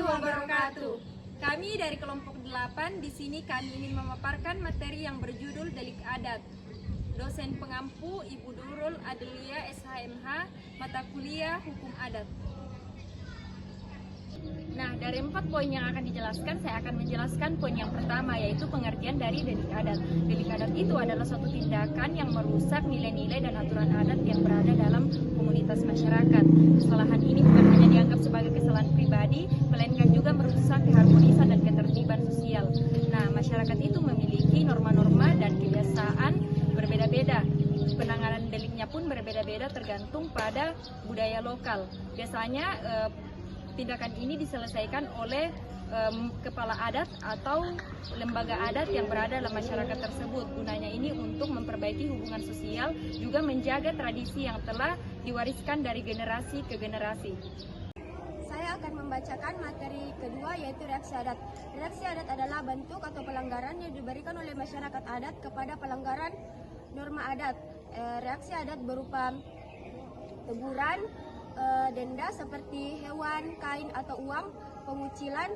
wabarakatuh. Kami dari kelompok 8 di sini kami ingin memaparkan materi yang berjudul Delik Adat. Dosen pengampu Ibu Nurul Adelia SHMH, mata kuliah Hukum Adat. Nah, dari 4 poin yang akan dijelaskan, saya akan menjelaskan poin yang pertama, yaitu pengertian dari delik adat. Delik adat itu adalah suatu tindakan yang merusak nilai-nilai dan aturan adat yang berada dalam komunitas masyarakat. Kesalahan ini bukan hanya dianggap sebagai kesalahan pribadi, melainkan juga merusak keharmonisan dan ketertiban sosial. Nah, masyarakat itu memiliki norma-norma dan kebiasaan berbeda-beda. Penanganan deliknya pun berbeda-beda tergantung pada budaya lokal. Biasanya tindakan ini diselesaikan oleh kepala adat atau lembaga adat yang berada dalam masyarakat tersebut. Gunanya ini untuk memperbaiki hubungan sosial, juga menjaga tradisi yang telah diwariskan dari generasi ke generasi. Saya akan membacakan materi kedua, yaitu reaksi adat. Reaksi adat adalah bentuk atau pelanggaran yang diberikan oleh masyarakat adat kepada pelanggaran norma adat. Reaksi adat berupa teguran, denda seperti hewan, kain atau uang, pengucilan,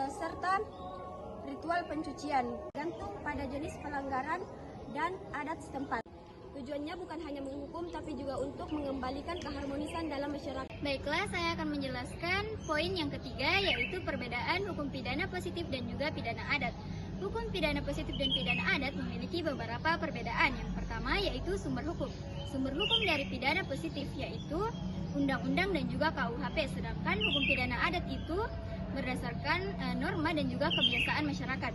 serta ritual pencucian, gantung pada jenis pelanggaran dan adat setempat. Tujuannya bukan hanya menghukum, tapi juga untuk mengembalikan keharmonisan dalam masyarakat. Baiklah, saya akan menjelaskan poin yang ketiga, yaitu perbedaan hukum pidana positif dan juga pidana adat. Hukum pidana positif dan pidana adat memiliki beberapa perbedaan. Yang pertama yaitu sumber hukum. Sumber hukum dari pidana positif yaitu undang-undang dan juga KUHP, sedangkan hukum pidana adat itu berdasarkan norma dan juga kebiasaan masyarakat.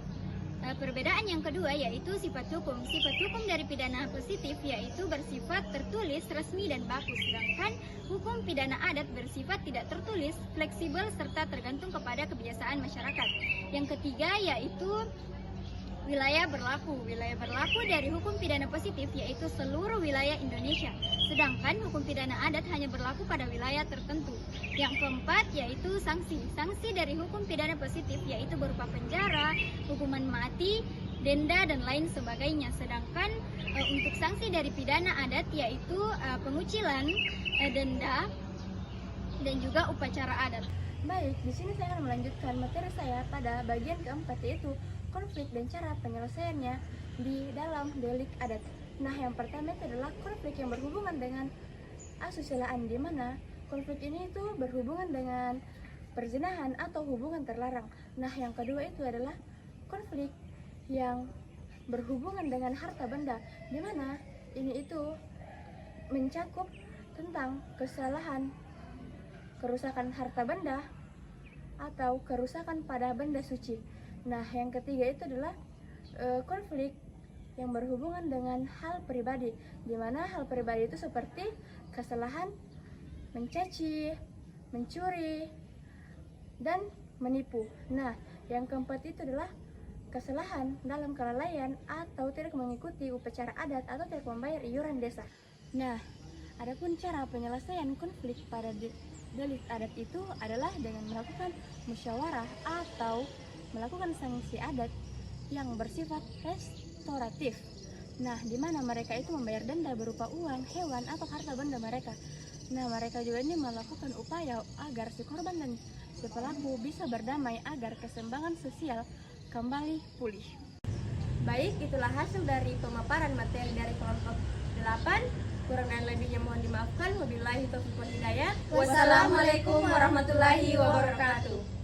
Perbedaan yang kedua yaitu sifat hukum. Sifat hukum dari pidana positif yaitu bersifat tertulis, resmi, dan baku, sedangkan hukum pidana adat bersifat tidak tertulis, fleksibel, serta tergantung kepada kebiasaan masyarakat. Yang ketiga yaitu wilayah berlaku. Wilayah berlaku dari hukum pidana positif yaitu seluruh wilayah Indonesia, sedangkan hukum pidana adat hanya berlaku pada wilayah tertentu. Yang keempat yaitu sanksi. Sanksi dari hukum pidana positif yaitu berupa penjara, hukuman mati, denda, dan lain sebagainya. Sedangkan untuk sanksi dari pidana adat yaitu pengucilan, denda, dan juga upacara adat. Baik, di sini saya akan melanjutkan materi saya pada bagian keempat, yaitu konflik dan cara penyelesaiannya di dalam delik adat. Nah, yang pertama itu adalah konflik yang berhubungan dengan asusilaan, di mana konflik ini itu berhubungan dengan perzinahan atau hubungan terlarang. Nah, yang kedua itu adalah konflik yang berhubungan dengan harta benda, di mana ini itu mencakup tentang kesalahan kerusakan harta benda atau kerusakan pada benda suci. Nah, yang ketiga itu adalah konflik yang berhubungan dengan hal pribadi, di mana hal pribadi itu seperti kesalahan mencaci, mencuri, dan menipu. Nah, yang keempat itu adalah kesalahan dalam kelalaian atau tidak mengikuti upacara adat atau tidak membayar iuran desa. Nah, adapun cara penyelesaian konflik pada delik adat itu adalah dengan melakukan musyawarah atau melakukan sanksi adat yang bersifat restoratif. Nah, di mana mereka itu membayar denda berupa uang, hewan, atau harta benda mereka. Nah, mereka juga ini melakukan upaya agar si korban dan si pelaku bisa berdamai agar keseimbangan sosial kembali pulih. Baik, itulah hasil dari pemaparan materi dari kelompok 8. Kurang dan lebihnya mohon dimaafkan. Wabillahi taufiq wal hidayah. Wassalamualaikum warahmatullahi wabarakatuh.